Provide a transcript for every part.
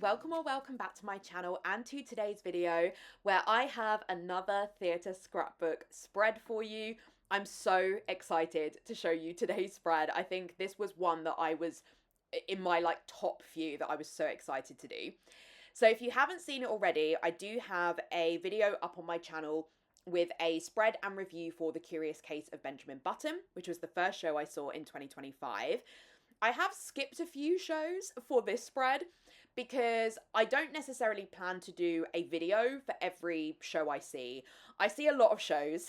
welcome or welcome back to my channel and to today's video where I have another theatre scrapbook spread for you. I'm so excited to show you today's spread. I think this was one that I was in my top few that I was so excited to do. So if you haven't seen it already, I do have a video up on my channel with a spread and review for The Curious Case of Benjamin Button, which was the first show I saw in 2025. I have skipped a few shows for this spread because I don't necessarily plan to do a video for every show I see. I see a lot of shows.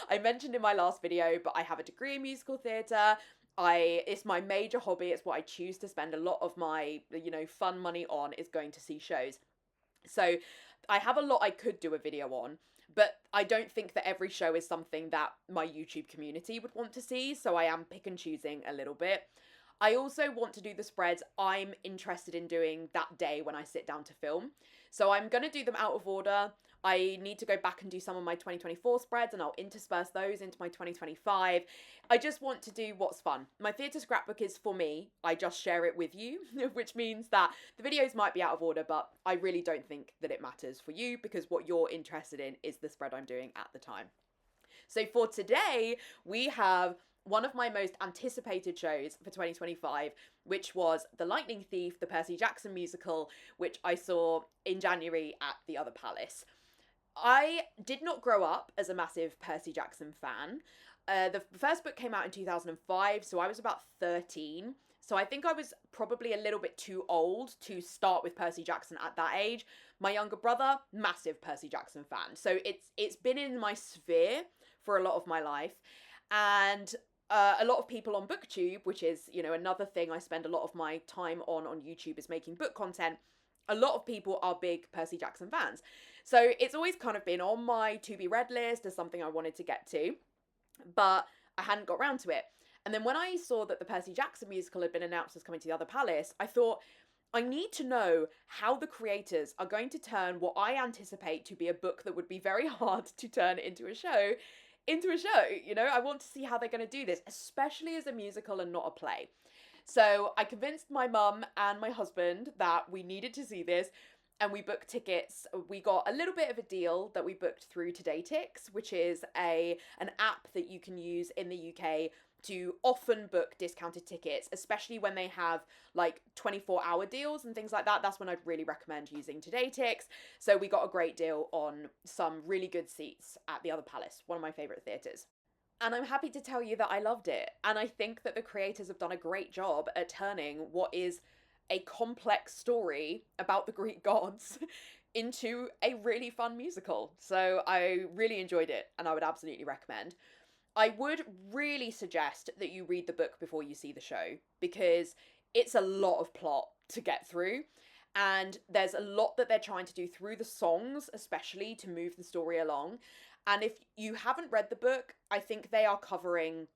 I mentioned in my last video, but I have a degree in musical theatre. It's my major hobby. It's what I choose to spend a lot of my, fun money on, is going to see shows. So I have a lot I could do a video on, but I don't think that every show is something that my YouTube community would want to see. So I am pick and choosing a little bit. I also want to do the spreads I'm interested in doing that day when I sit down to film. So I'm going to do them out of order. I need to go back and do some of my 2024 spreads and I'll intersperse those into my 2025. I just want to do what's fun. My theatre scrapbook is for me. I just share it with you, which means that the videos might be out of order, but I really don't think that it matters for you because what you're interested in is the spread I'm doing at the time. So for today, we have one of my most anticipated shows for 2025, which was The Lightning Thief, the Percy Jackson musical, which I saw in January at the Other Palace. I did not grow up as a massive Percy Jackson fan. The first book came out in 2005, so I was about 13. So I think I was probably a little bit too old to start with Percy Jackson at that age. My younger brother, massive Percy Jackson fan. So it's been in my sphere for a lot of my life. And a lot of people on BookTube, which is, another thing I spend a lot of my time on YouTube, is making book content. A lot of people are big Percy Jackson fans. So it's always kind of been on my to be read list as something I wanted to get to, but I hadn't got around to it. And then when I saw that the Percy Jackson musical had been announced as coming to the Other Palace, I thought, I need to know how the creators are going to turn what I anticipate to be a book that would be very hard to turn into a show. I want to see how they're going to do this, especially as a musical and not a play. So I convinced my mum and my husband that we needed to see this, and we booked tickets. We got a little bit of a deal that we booked through TodayTix, which is an app that you can use in the UK to often book discounted tickets, especially when they have 24-hour deals and things like that. That's when I'd really recommend using TodayTix. So we got a great deal on some really good seats at the Other Palace, one of my favourite theatres. And I'm happy to tell you that I loved it. And I think that the creators have done a great job at turning what is a complex story about the Greek gods into a really fun musical. So I really enjoyed it and I would absolutely recommend. I would really suggest that you read the book before you see the show because it's a lot of plot to get through and there's a lot that they're trying to do through the songs, especially to move the story along. And if you haven't read the book, I think they are covering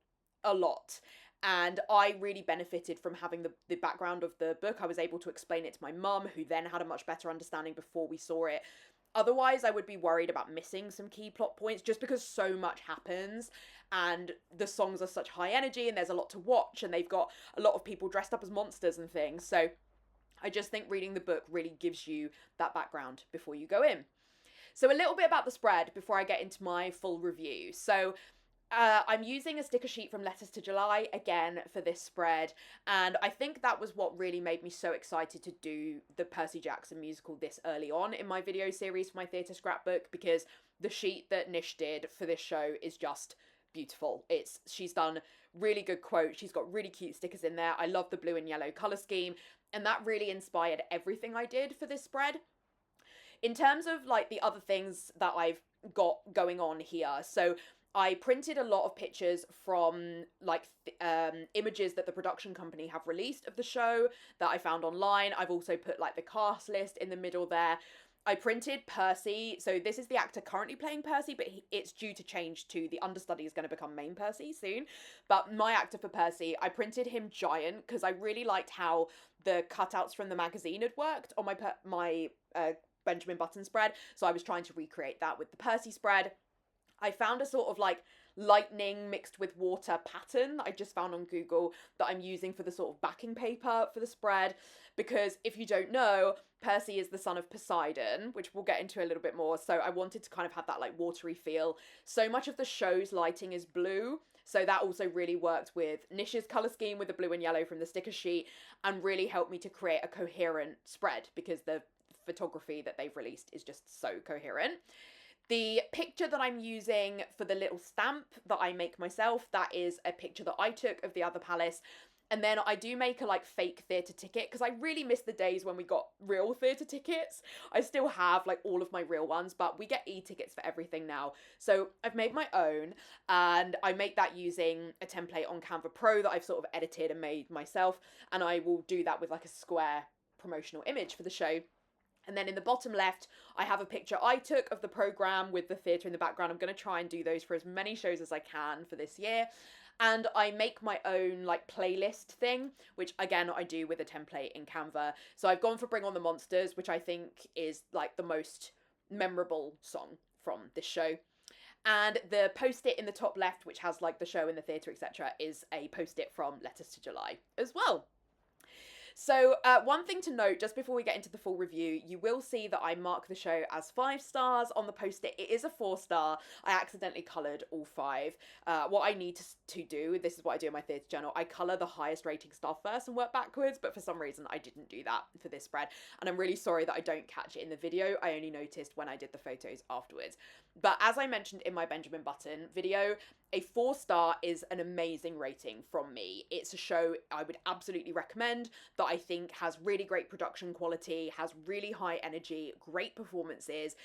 a lot. And I really benefited from having the background of the book. I was able to explain it to my mum, who then had a much better understanding before we saw it. Otherwise, I would be worried about missing some key plot points just because so much happens and the songs are such high energy and there's a lot to watch and they've got a lot of people dressed up as monsters and things. So I just think reading the book really gives you that background before you go in. So a little bit about the spread before I get into my full review. So I'm using a sticker sheet from Letters to July again for this spread, and I think that was what really made me so excited to do the Percy Jackson musical this early on in my video series for my theatre scrapbook, because the sheet that Nish did for this show is just beautiful. She's done really good quotes, she's got really cute stickers in there. I love the blue and yellow colour scheme, and that really inspired everything I did for this spread. In terms of the other things that I've got going on here, so I printed a lot of pictures from images that the production company have released of the show that I found online. I've also put the cast list in the middle there. I printed Percy. So this is the actor currently playing Percy, but it's due to change to the understudy is going to become main Percy soon. But my actor for Percy, I printed him giant because I really liked how the cutouts from the magazine had worked on my Benjamin Button spread. So I was trying to recreate that with the Percy spread. I found a sort of like lightning mixed with water pattern that I just found on Google that I'm using for the sort of backing paper for the spread. Because if you don't know, Percy is the son of Poseidon, which we'll get into a little bit more. So I wanted to kind of have that like watery feel. So much of the show's lighting is blue. So that also really worked with Nish's colour scheme with the blue and yellow from the sticker sheet and really helped me to create a coherent spread because the photography that they've released is just so coherent. The picture that I'm using for the little stamp that I make myself, that is a picture that I took of the other palace. And then I do make a like fake theatre ticket because I really miss the days when we got real theatre tickets. I still have like all of my real ones, but we get e-tickets for everything now. So I've made my own and I make that using a template on Canva Pro that I've sort of edited and made myself. And I will do that with like a square promotional image for the show. And then in the bottom left, I have a picture I took of the programme with the theatre in the background. I'm going to try and do those for as many shows as I can for this year. And I make my own like playlist thing, which again, I do with a template in Canva. So I've gone for Bring on the Monsters, which I think is like the most memorable song from this show. And the post-it in the top left, which has like the show in the theatre, etc., is a post-it from Letters to July as well. So one thing to note, just before we get into the full review, you will see that I mark the show as 5 stars on the post-it. It is a 4-star. I accidentally coloured all 5. What I need to do, this is what I do in my theatre journal, I colour the highest rating star first and work backwards, but for some reason I didn't do that for this spread. And I'm really sorry that I don't catch it in the video. I only noticed when I did the photos afterwards. But as I mentioned in my Benjamin Button video, a 4-star is an amazing rating from me. It's a show I would absolutely recommend that I think has really great production quality, has really high energy, great performances,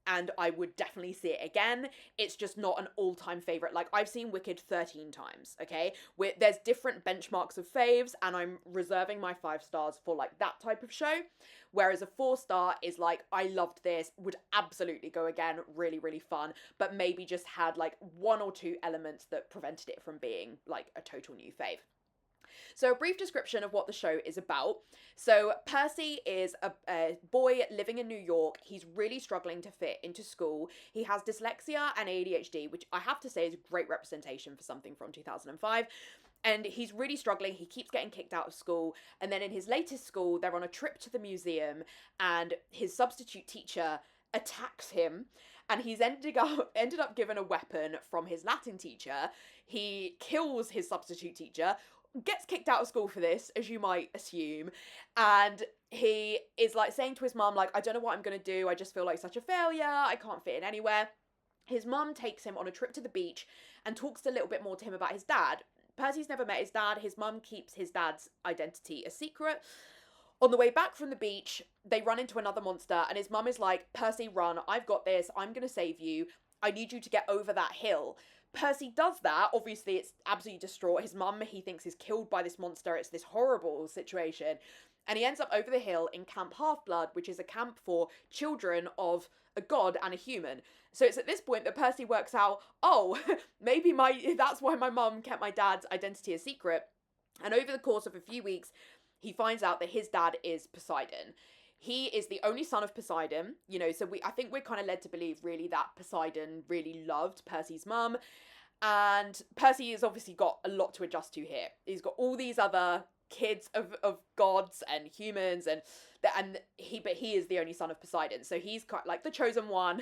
and I would definitely see it again. It's just not an all-time favourite. Like, I've seen Wicked 13 times, okay? There's different benchmarks of faves, and I'm reserving my 5 stars for, like, that type of show. Whereas a 4-star is like, I loved this, would absolutely go again, really, really fun, but maybe just had, like, 1 or 2 elements that prevented it from being, like, a total new fave. So a brief description of what the show is about. So Percy is a boy living in New York. He's really struggling to fit into school. He has dyslexia and ADHD, which I have to say is a great representation for something from 2005. And he's really struggling. He keeps getting kicked out of school. And then in his latest school, they're on a trip to the museum and his substitute teacher attacks him. And he's ended up given a weapon from his Latin teacher. He kills his substitute teacher, gets kicked out of school for this, as you might assume, and he is like saying to his mum, like, I don't know what I'm gonna do, I just feel like such a failure, I can't fit in anywhere. His mum takes him on a trip to the beach and talks a little bit more to him about his dad. Percy's never met his dad. His mum keeps his dad's identity a secret. On the way back from the beach, they run into another monster, and his mum is like, Percy, run, I've got this, I'm gonna save you, I need you to get over that hill. Percy does that. Obviously, it's absolutely distraught. His mum, he thinks, is killed by this monster. It's this horrible situation. And he ends up over the hill in Camp Half-Blood, which is a camp for children of a god and a human. So it's at this point that Percy works out, oh, maybe that's why my mum kept my dad's identity a secret. And over the course of a few weeks, he finds out that his dad is Poseidon. He is the only son of Poseidon, you know, so I think we're kind of led to believe really that Poseidon really loved Percy's mum. And Percy has obviously got a lot to adjust to here. He's got all these other kids of gods and humans, but he is the only son of Poseidon. So he's kind of like the chosen one,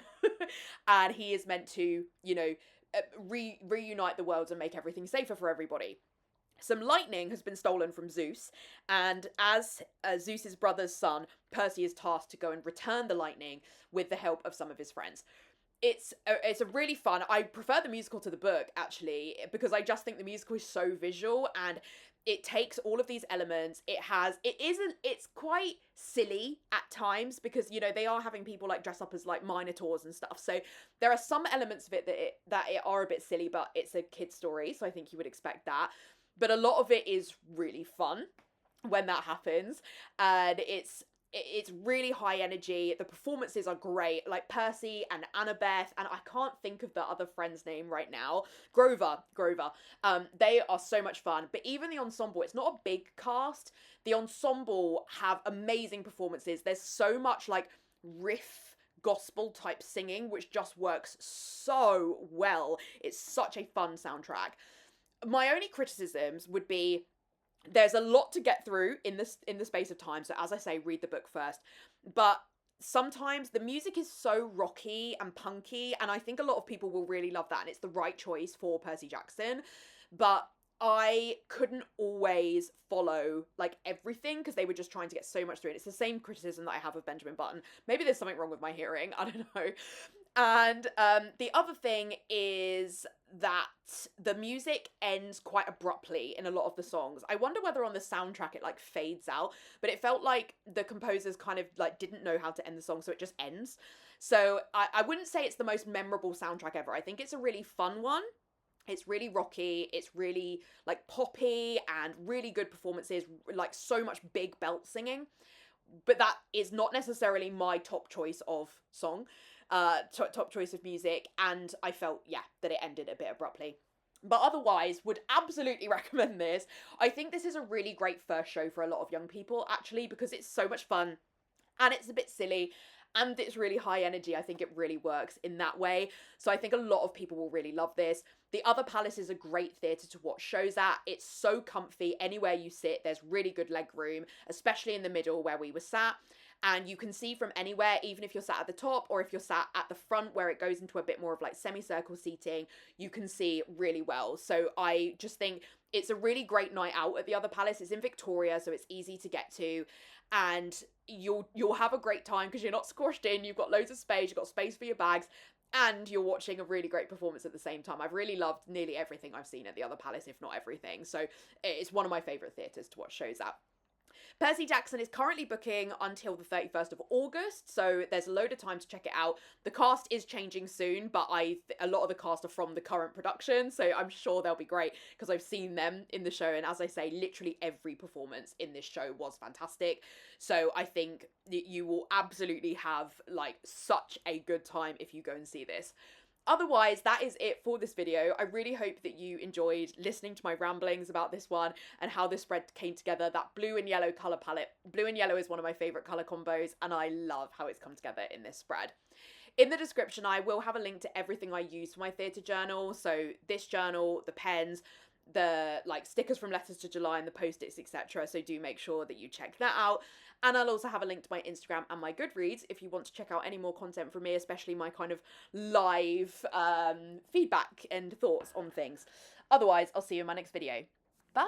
and he is meant to, you know, reunite the worlds and make everything safer for everybody. Some lightning has been stolen from Zeus, and as Zeus's brother's son, Percy is tasked to go and return the lightning with the help of some of his friends. It's a really fun. I prefer the musical to the book, actually, because I just think the musical is so visual and it takes all of these elements. It's quite silly at times because, you know, they are having people like dress up as like minotaurs and stuff. So there are some elements of it that are a bit silly, but it's a kid's story, so I think you would expect that. But a lot of it is really fun when that happens, and it's really high energy. The performances are great, like Percy and Annabeth, and I can't think of the other friend's name right now. Grover. They are so much fun. But even the ensemble, it's not a big cast. The ensemble have amazing performances. There's so much like riff gospel type singing, which just works so well. It's such a fun soundtrack. My only criticisms would be there's a lot to get through in the space of time. So as I say, read the book first. But sometimes the music is so rocky and punky, and I think a lot of people will really love that, and it's the right choice for Percy Jackson. But I couldn't always follow like everything because they were just trying to get so much through it. It's the same criticism that I have of Benjamin Button. Maybe there's something wrong with my hearing. I don't know. And the other thing is that the music ends quite abruptly in a lot of the songs. I wonder whether on the soundtrack it like fades out, but it felt like the composers kind of like didn't know how to end the song, so it just ends. So I wouldn't say it's the most memorable soundtrack ever. I think it's a really fun one. It's really rocky, it's really like poppy and really good performances, like so much big belt singing. But that is not necessarily my top choice of song, top choice of music, and I felt, yeah, that it ended a bit abruptly. But otherwise, would absolutely recommend this. I think this is a really great first show for a lot of young people, actually, because it's so much fun, and it's a bit silly, and it's really high energy. I think it really works in that way. So I think a lot of people will really love this. The Other Palace is a great theatre to watch shows at. It's so comfy. Anywhere you sit, there's really good leg room, especially in the middle where we were sat. And you can see from anywhere, even if you're sat at the top or if you're sat at the front where it goes into a bit more of like semicircle seating, you can see really well. So I just think it's a really great night out at the Other Palace. It's in Victoria, so it's easy to get to. And you'll have a great time because you're not squashed in, you've got loads of space, you've got space for your bags, and you're watching a really great performance at the same time. I've really loved nearly everything I've seen at the Other Palace, if not everything. So it's one of my favourite theatres to watch shows at. Percy Jackson is currently booking until the 31st of August, so there's a load of time to check it out. The cast is changing soon, but a lot of the cast are from the current production, so I'm sure they'll be great because I've seen them in the show, and as I say, literally every performance in this show was fantastic. So I think you will absolutely have like such a good time if you go and see this. Otherwise, that is it for this video. I really hope that you enjoyed listening to my ramblings about this one and how this spread came together. That blue and yellow colour palette. Blue and yellow is one of my favourite colour combos, and I love how it's come together in this spread. In the description, I will have a link to everything I use for my theatre journal. So this journal, the pens, the like stickers from Letters to July and the post-its, etc. So do make sure that you check that out. And I'll also have a link to my Instagram and my Goodreads if you want to check out any more content from me, especially my kind of live feedback and thoughts on things. Otherwise, I'll see you in my next video. Bye!